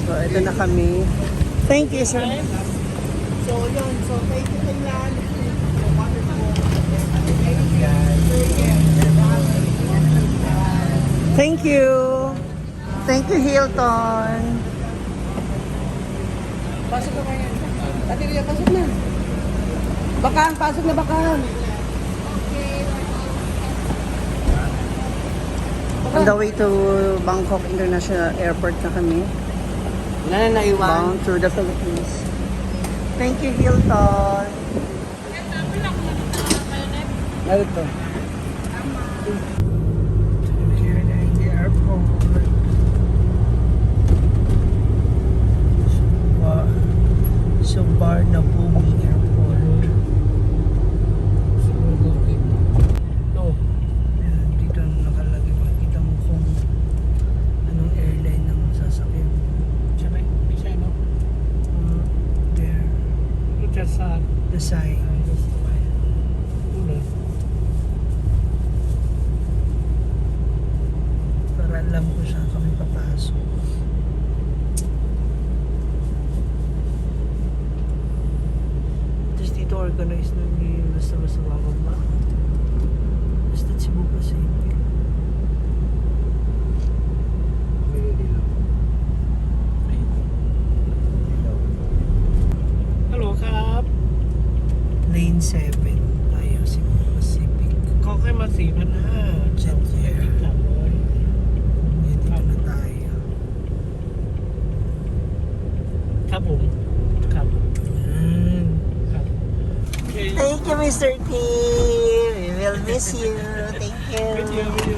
So, ito na kami. Thank you, sir. So, yun. So, thank you, Tinglan. Thank you. Thank you, Hilton. Pasok na kayo. Ate Ria, pasok na. Bakahan, pasok na bakahan. On the way to Bangkok International Airport na kami. Wala na naiwan. Bound to the Philippines. Thank you, Hilton. Ano to? Here na in the airport. Suvarnabhumi Airport. Ito. Ayan, dito nakalagay. Makikita mo kung anong airline ang sasakyan. Siya ba? May siya, no? There. Ito sa... The sign. Ulo. Para alam ko saan kami papasok. Tapos dito organized na hindi basta-basta bababa. Basta Cebu Pacific. Hello, Kap. Lane 7. Tayo Cebu Pacific. เขาแค่มา4,500 Jet air. 300 Dito na tayo.ครับผมครับ Mm. ครับโอเค Thank you, Mr. T. We will miss you. Thank you. Video.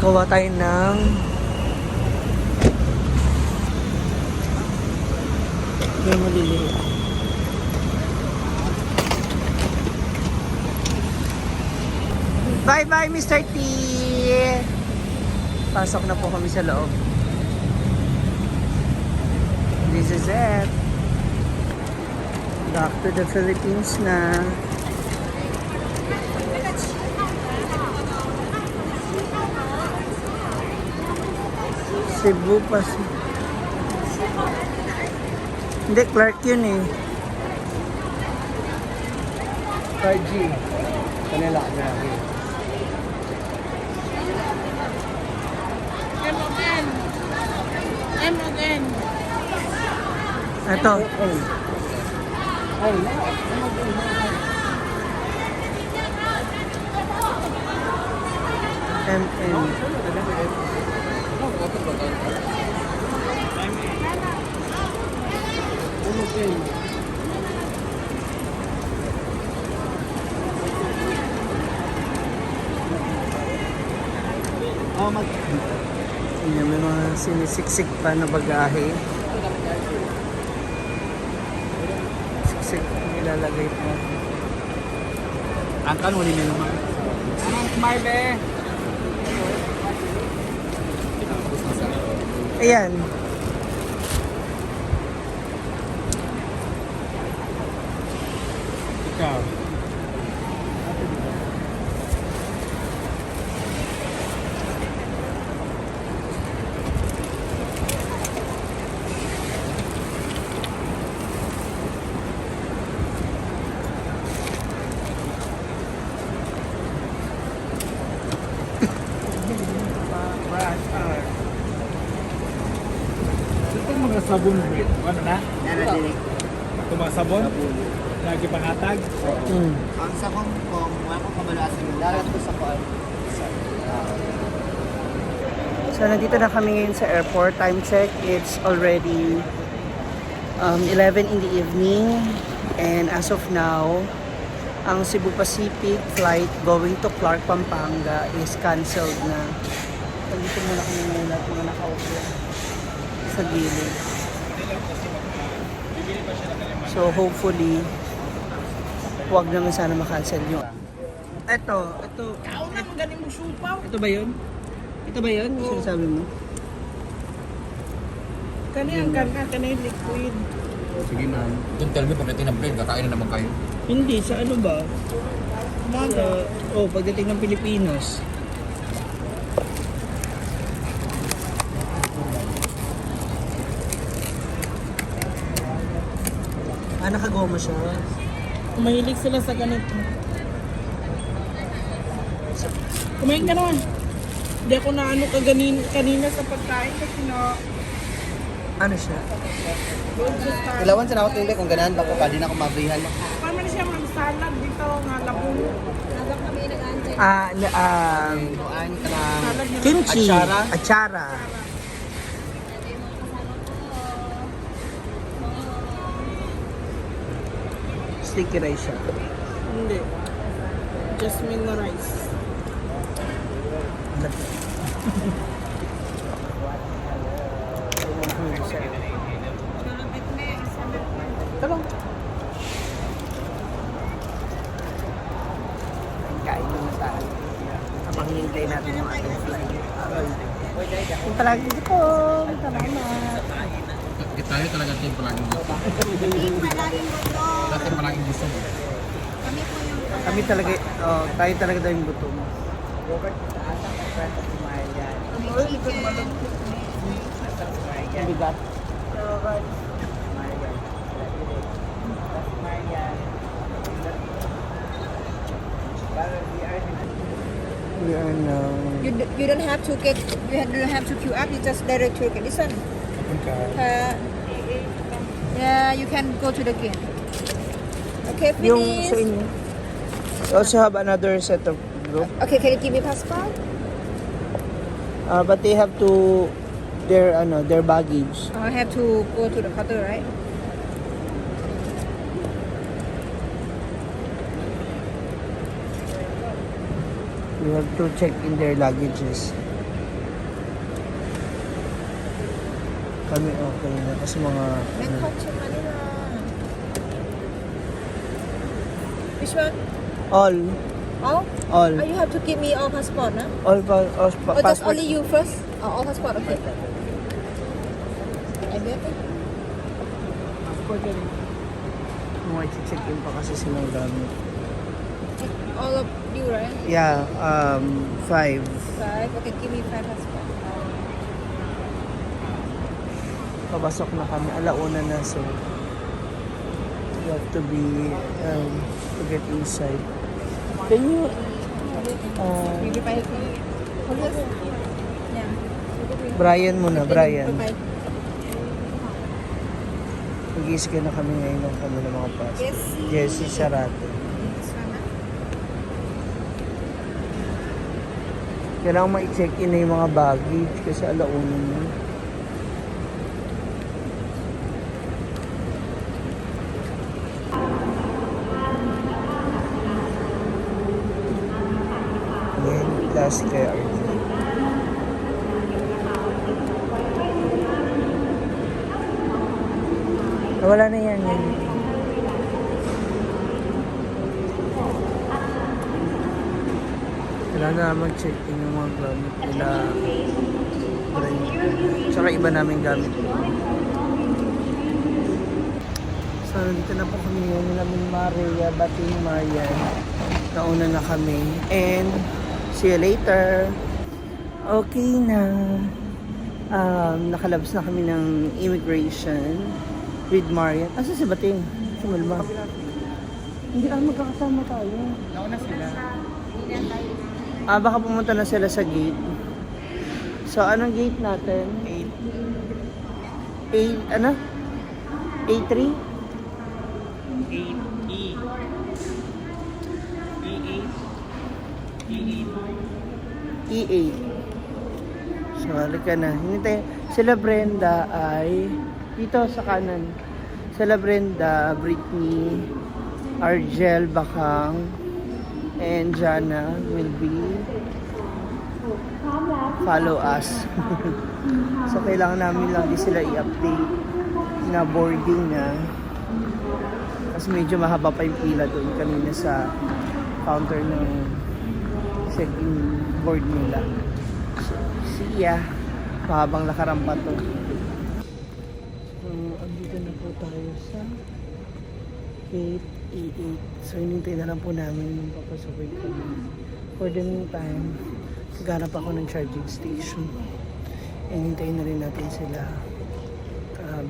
Gawa tayo ng may maliliit. Bye-bye, Mr. T. Pasok na po kami sa loob. This is it. Back to the Philippines na. Cebu pa si... Hindi, Clark yun eh. 5G. Kanila grabe. M again. Ito. Ay. MM. Yan, may mga sinisiksik pa na bagahe. Siksik nilalagay pa. Angkan mo din naman. Anong smile be? Ayan. Ikaw. Itong mga sabon ba? Ano na? Itong mga sabon? Lagi pangatag? Ang sa Hong Kong, wala ko kabalasan. Lalat ko sa kuwan. So, nandito na kami ngayon sa airport. Time check, it's already 11 in the evening. And as of now, ang Cebu Pacific flight going to Clark, Pampanga is cancelled na. Dito muna kami ngayon at mga nakaupo sa gilid. So, hopefully, huwag naman sana makancel yung... Ito. Ikaw na, magaling mo supaw. Ito ba yun? Ito ba yun? Yung sinasabi mo? Kanina yung liquid. Sige ma'am. Don't tell me pagdating ng plane, kakain na naman kayo. Hindi, sa ano ba? Umaga. Pagdating ng Pilipinas. nakagoma siya. Mahilig sila sa ganito. Kumain ka naman. Hindi ako na ano kanina sa pagkain kasi na Ano siya? doon sa start. Ilawan sa nakot hindi kung ganahan ba ko pa, di na ako mabrihan. Paano man siya mag-salad dito nga labong. Inuan ka ng Salad niya. Kimchi. Atsara? Atsara. Sticky rice siya. Hindi. Jasmine na rice. Talong. Kain muna tayo. Habang hintay natin yung ating flight. Yung palagi dito. Salamat. Tayo talaga team palaging gusto. Dati palaging gusto mo. Kami talaga, tayo talaga daw yung gutom. Ang bigat. We are now. You don't have to get, don't have to queue up, you just direct to get this one. Yeah, you can go to the gate. Okay, Yung finish. sa inyo. We also have another set of group. Okay, can you give me passport? But they have to their baggage. I have to go to the counter, right? We have to check in their luggages. Kami okay na kasi mga Bangkok to Manila. Which one? all All? all Oh, you have to give me all passport, no? all Or just passport. only you first? Oh, all passport, okay. I get it. Mga check in pa kasi silang gamit. All of you, right? Yeah, 5. 5. Okay, give me 5 passport. Papasok na kami. Alauna na, so you have to be to get inside. Can you Maybe 5. Yeah. Brian muna, Brian. Bye-bye. Mag-i-scan na kami ngayon ng kanilang mga passport. Jessie. Jessie Sarate. Kailangan ma-check in na yung mga baggage kasi alauna na. Yan, last KRD. Wala na yan. Kailangan na mag-check in yung mga gamit nila. Tsaka iba namin gamit. So, nandito na po kami ngayon nila Maria, Bating Marian. Nauna na kami. And, see you later. Okay na. Nakalabas na kami ng immigration with Marian. Asa si Bating? Si Malma. Hindi, magkakasama tayo. Nauna sila. Baka pumunta na sila sa gate. So, anong gate natin? 8, ano? A3? 8E. E8. E8. E8. So, halika na. Hinintay. Sila Brenda ay dito sa kanan. Sila Brenda, Britney, Argel, Bakang, and Jana will be follow us. So, kailangan namin lang din sila i-update na boarding na. Kasi medyo mahaba pa yung pila doon kanina sa counter ng check-in board nila. So, siya. Mahabang lakaran pa to. So, andito na po tayo sa gate E8. So, hinintay na lang po namin yung papasukin kami. For the meantime, naghanap ako ng charging station. And hintayin na rin natin sila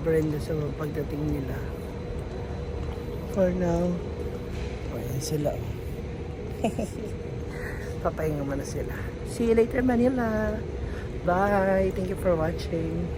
Brenda sa pagdating nila. for now. O, yan sila. Papahinga muna sila. See you later, Manila. Bye. Thank you for watching.